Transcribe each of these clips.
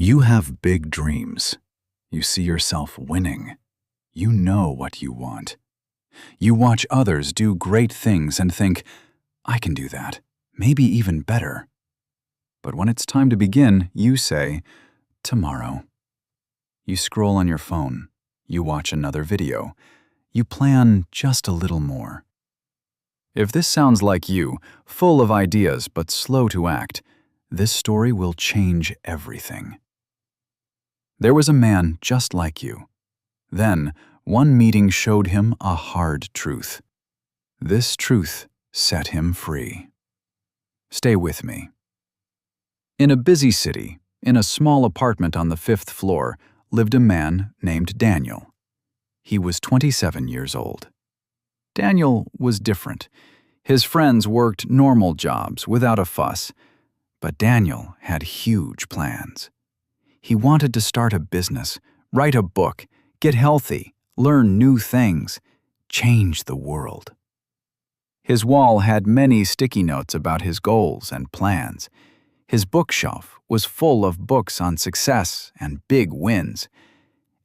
You have big dreams. You see yourself winning. You know what you want. You watch others do great things and think, I can do that, maybe even better. But when it's time to begin, you say, tomorrow. You scroll on your phone. You watch another video. You plan just a little more. If this sounds like you, full of ideas but slow to act, this story will change everything. There was a man just like you. Then, one meeting showed him a hard truth. This truth set him free. Stay with me. In a busy city, in a small apartment on the 5th floor, lived a man named Daniel. He was 27 years old. Daniel was different. His friends worked normal jobs without a fuss, but Daniel had huge plans. He wanted to start a business, write a book, get healthy, learn new things, change the world. His wall had many sticky notes about his goals and plans. His bookshelf was full of books on success and big wins.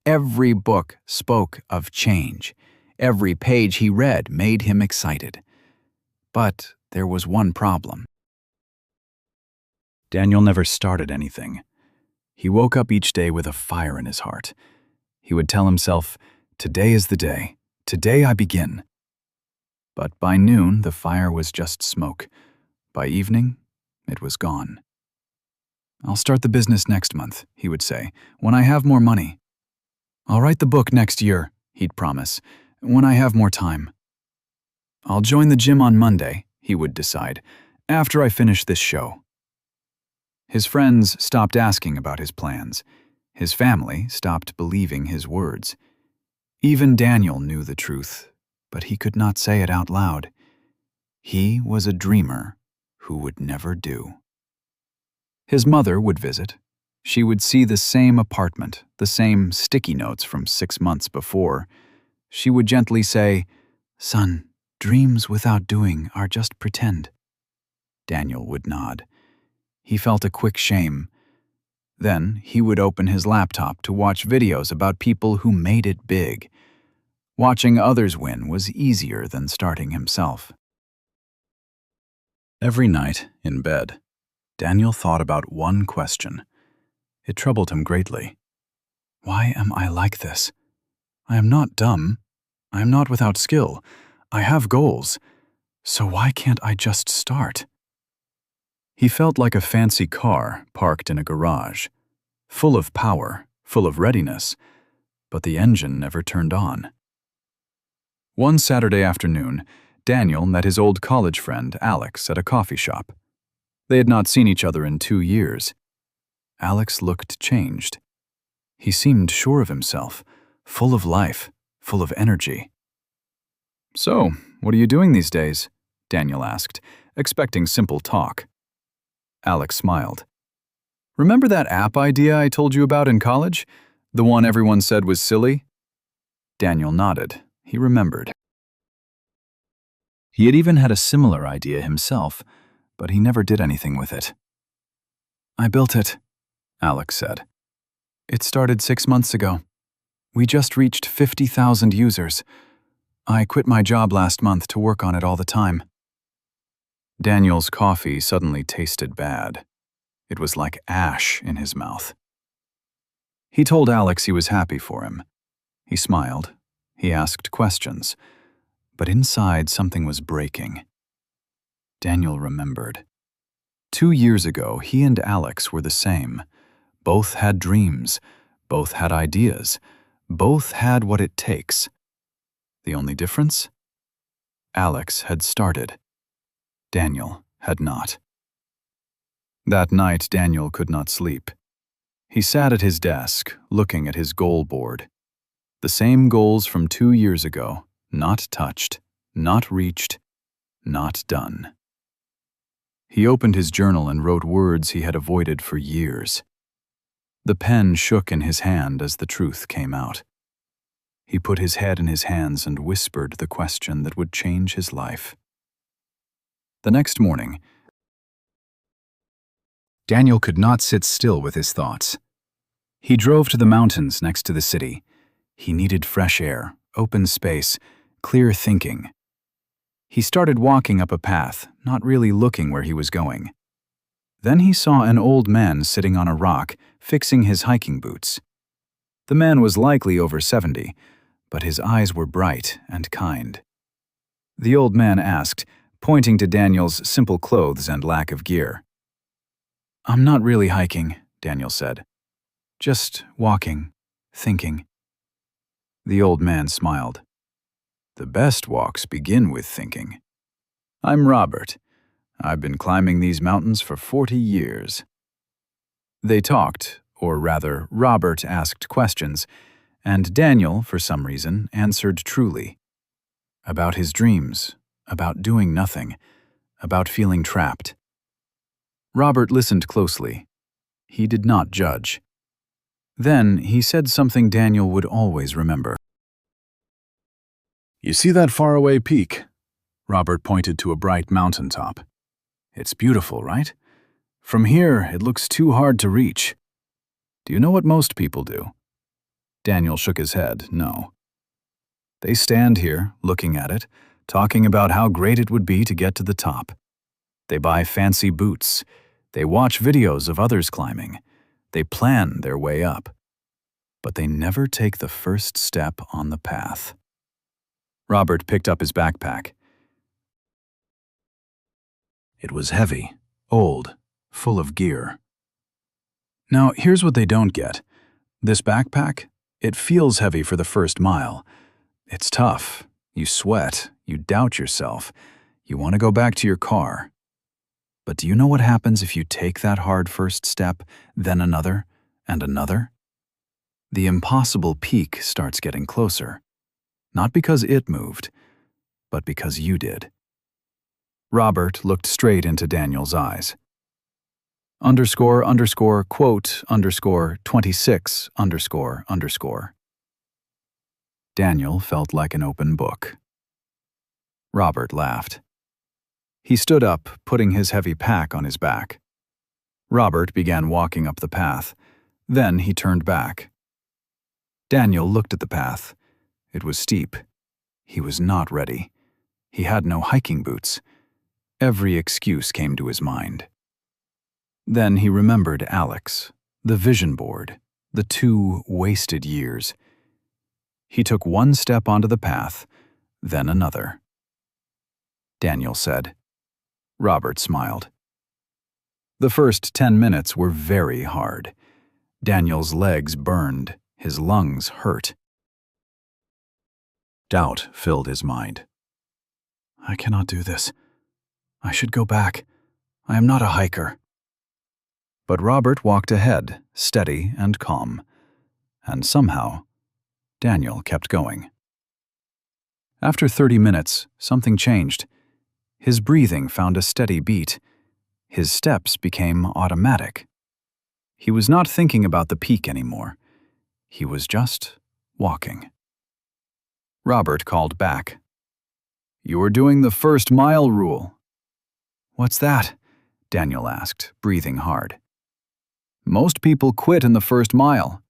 Every book spoke of change. Every page he read made him excited. But there was one problem. Daniel never started anything. He woke up each day with a fire in his heart. He would tell himself, today is the day. Today I begin. But by noon, the fire was just smoke. By evening, it was gone. I'll start the business next month, he would say, when I have more money. I'll write the book next year, he'd promise, when I have more time. I'll join the gym on Monday, he would decide, after I finish this show. His friends stopped asking about his plans. His family stopped believing his words. Even Daniel knew the truth, but he could not say it out loud. He was a dreamer who would never do. His mother would visit. She would see the same apartment, the same sticky notes from 6 months before. She would gently say, "Son, dreams without doing are just pretend." Daniel would nod. He felt a quick shame. Then he would open his laptop to watch videos about people who made it big. Watching others win was easier than starting himself. Every night, in bed, Daniel thought about one question. It troubled him greatly. Why am I like this? I am not dumb. I am not without skill. I have goals. So why can't I just start? He felt like a fancy car parked in a garage, full of power, full of readiness, but the engine never turned on. One Saturday afternoon, Daniel met his old college friend, Alex, at a coffee shop. They had not seen each other in 2 years. Alex looked changed. He seemed sure of himself, full of life, full of energy. "So, what are you doing these days?" Daniel asked, expecting simple talk. Alex smiled. "Remember that app idea I told you about in college? The one everyone said was silly?" Daniel nodded. He remembered. He had even had a similar idea himself, but he never did anything with it. "I built it," Alex said. "It started 6 months ago. We just reached 50,000 users. I quit my job last month to work on it all the time." Daniel's coffee suddenly tasted bad. It was like ash in his mouth. He told Alex he was happy for him. He smiled. He asked questions. But inside something was breaking. Daniel remembered. 2 years ago, he and Alex were the same. Both had dreams. Both had ideas. Both had what it takes. The only difference? Alex had started. Daniel had not. That night, Daniel could not sleep. He sat at his desk, looking at his goal board. The same goals from 2 years ago, not touched, not reached, not done. He opened his journal and wrote words he had avoided for years. The pen shook in his hand as the truth came out. He put his head in his hands and whispered the question that would change his life. The next morning, Daniel could not sit still with his thoughts. He drove to the mountains next to the city. He needed fresh air, open space, clear thinking. He started walking up a path, not really looking where he was going. Then he saw an old man sitting on a rock, fixing his hiking boots. The man was likely over 70, but his eyes were bright and kind. The old man asked, pointing to Daniel's simple clothes and lack of gear. "I'm not really hiking," Daniel said. "Just walking, thinking." The old man smiled. "The best walks begin with thinking. I'm Robert. I've been climbing these mountains for 40 years. They talked, or rather, Robert asked questions, and Daniel, for some reason, answered truly. About his dreams, about doing nothing, about feeling trapped. Robert listened closely. He did not judge. Then he said something Daniel would always remember. "You see that faraway peak?" Robert pointed to a bright mountaintop. "It's beautiful, right? From here, it looks too hard to reach. Do you know what most people do?" Daniel shook his head, no. "They stand here, looking at it, talking about how great it would be to get to the top. They buy fancy boots. They watch videos of others climbing. They plan their way up. But they never take the first step on the path." Robert picked up his backpack. It was heavy, old, full of gear. Now, here's what they don't get. This backpack, it feels heavy for the first mile. It's tough. You sweat. You doubt yourself. You want to go back to your car. But do you know what happens if you take that hard first step, then another, and another? The impossible peak starts getting closer. Not because it moved, but because you did. Robert looked straight into Daniel's eyes. __quote _26 __. Daniel felt like an open book. Robert laughed. He stood up, putting his heavy pack on his back. Robert began walking up the path. Then he turned back. Daniel looked at the path. It was steep. He was not ready. He had no hiking boots. Every excuse came to his mind. Then he remembered Alex, the vision board, the 2 wasted years. He took one step onto the path, then another. Daniel said. Robert smiled. The first 10 minutes were very hard. Daniel's legs burned, his lungs hurt. Doubt filled his mind. "I cannot do this. I should go back. I am not a hiker." But Robert walked ahead, steady and calm. And somehow, Daniel kept going. After 30 minutes, something changed. His breathing found a steady beat. His steps became automatic. He was not thinking about the peak anymore. He was just walking. Robert called back. "You are doing the first mile rule." "What's that?" Daniel asked, breathing hard. "Most people quit in the first mile,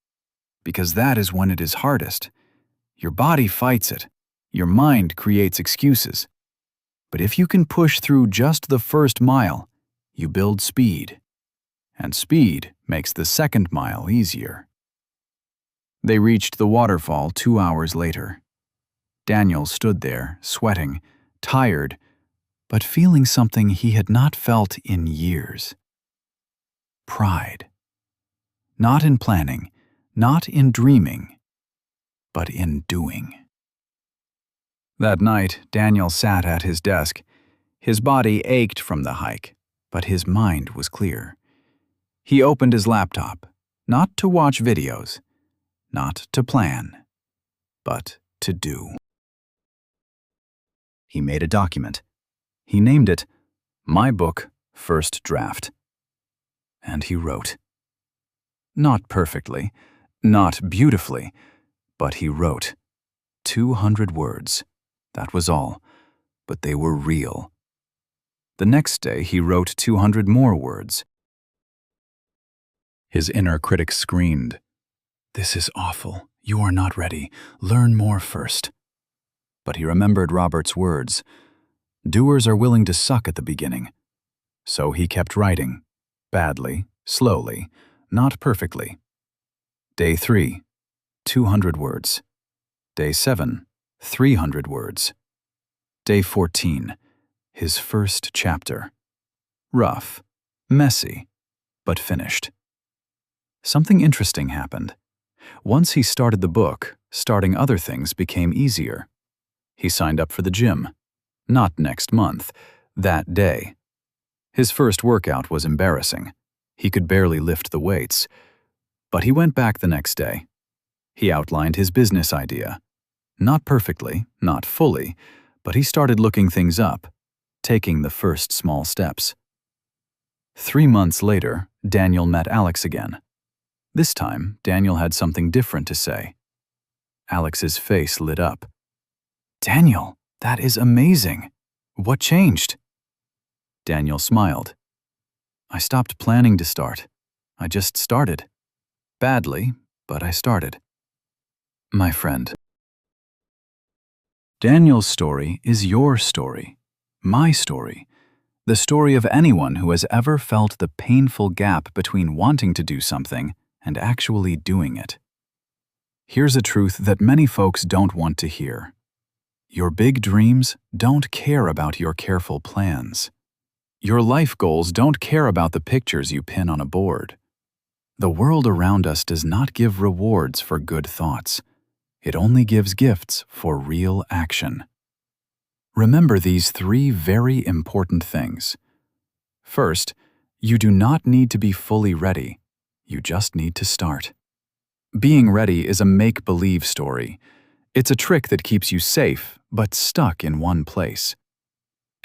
because that is when it is hardest. Your body fights it. Your mind creates excuses. But if you can push through just the first mile, you build speed. And speed makes the second mile easier." They reached the waterfall 2 hours later. Daniel stood there, sweating, tired, but feeling something he had not felt in years. Pride. Not in planning, not in dreaming, but in doing. That night, Daniel sat at his desk. His body ached from the hike, but his mind was clear. He opened his laptop, not to watch videos, not to plan, but to do. He made a document. He named it My Book, First Draft. And he wrote. Not perfectly, not beautifully, but he wrote. 200 words. That was all, but they were real. The next day he wrote 200 more words. His inner critic screamed. "This is awful. You are not ready. Learn more first." But he remembered Robert's words. Doers are willing to suck at the beginning. So he kept writing. Badly, slowly, not perfectly. Day 3, 200 words. Day 7, 300 words. Day 14, his first chapter. Rough, messy, but finished. Something interesting happened. Once he started the book, starting other things became easier. He signed up for the gym. Not next month, that day. His first workout was embarrassing. He could barely lift the weights. But he went back the next day. He outlined his business idea. Not perfectly, not fully, but he started looking things up, taking the first small steps. 3 months later, Daniel met Alex again. This time, Daniel had something different to say. Alex's face lit up. "Daniel, that is amazing. What changed?" Daniel smiled. "I stopped planning to start. I just started. Badly, but I started." My friend, Daniel's story is your story, my story, the story of anyone who has ever felt the painful gap between wanting to do something and actually doing it. Here's a truth that many folks don't want to hear. Your big dreams don't care about your careful plans. Your life goals don't care about the pictures you pin on a board. The world around us does not give rewards for good thoughts. It only gives gifts for real action. Remember these 3 very important things. First, you do not need to be fully ready. You just need to start. Being ready is a make-believe story. It's a trick that keeps you safe, but stuck in one place.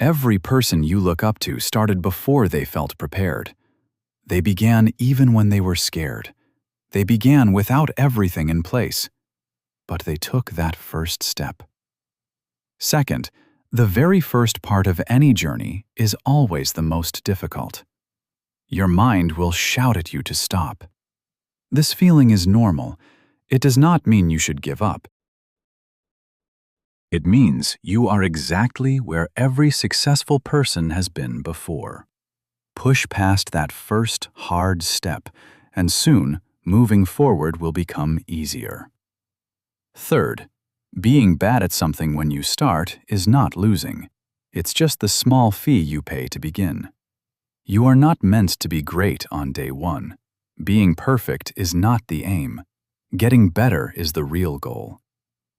Every person you look up to started before they felt prepared. They began even when they were scared. They began without everything in place. But they took that first step. Second, the very first part of any journey is always the most difficult. Your mind will shout at you to stop. This feeling is normal. It does not mean you should give up. It means you are exactly where every successful person has been before. Push past that first hard step, and soon, moving forward will become easier. Third, being bad at something when you start is not losing. It's just the small fee you pay to begin. You are not meant to be great on day 1. Being perfect is not the aim. Getting better is the real goal.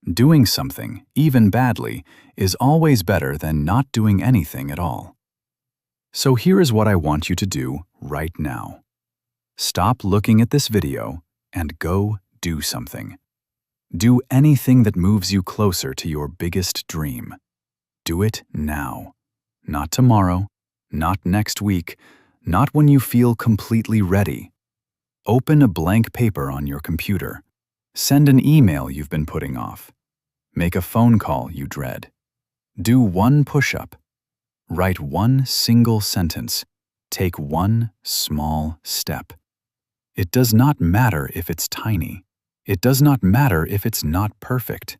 Doing something, even badly, is always better than not doing anything at all. So here is what I want you to do right now. Stop looking at this video and go do something. Do anything that moves you closer to your biggest dream. Do it now. Not tomorrow, not next week, not when you feel completely ready. Open a blank paper on your computer. Send an email you've been putting off. Make a phone call you dread. Do 1 push-up. Write 1 single sentence. Take 1 small step. It does not matter if it's tiny. It does not matter if it's not perfect.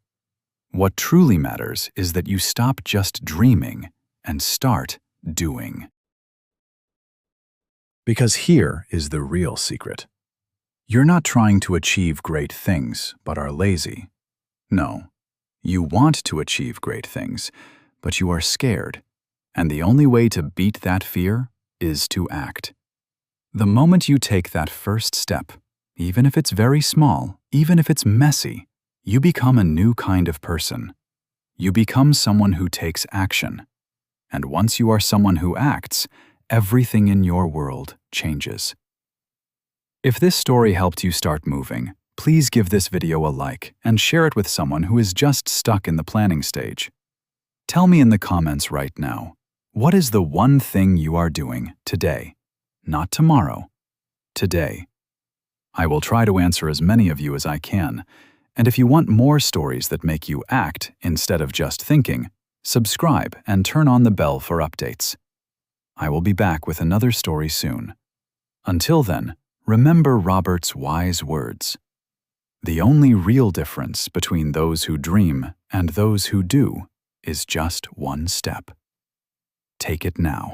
What truly matters is that you stop just dreaming and start doing. Because here is the real secret. You're not trying to achieve great things, but are lazy. No. You want to achieve great things, but you are scared. And the only way to beat that fear is to act. The moment you take that first step, even if it's very small, even if it's messy, you become a new kind of person. You become someone who takes action. And once you are someone who acts, everything in your world changes. If this story helped you start moving, please give this video a like and share it with someone who is just stuck in the planning stage. Tell me in the comments right now, what is the one thing you are doing today? Not tomorrow, today. I will try to answer as many of you as I can, and if you want more stories that make you act instead of just thinking, subscribe and turn on the bell for updates. I will be back with another story soon. Until then, remember Robert's wise words. The only real difference between those who dream and those who do is just one step. Take it now.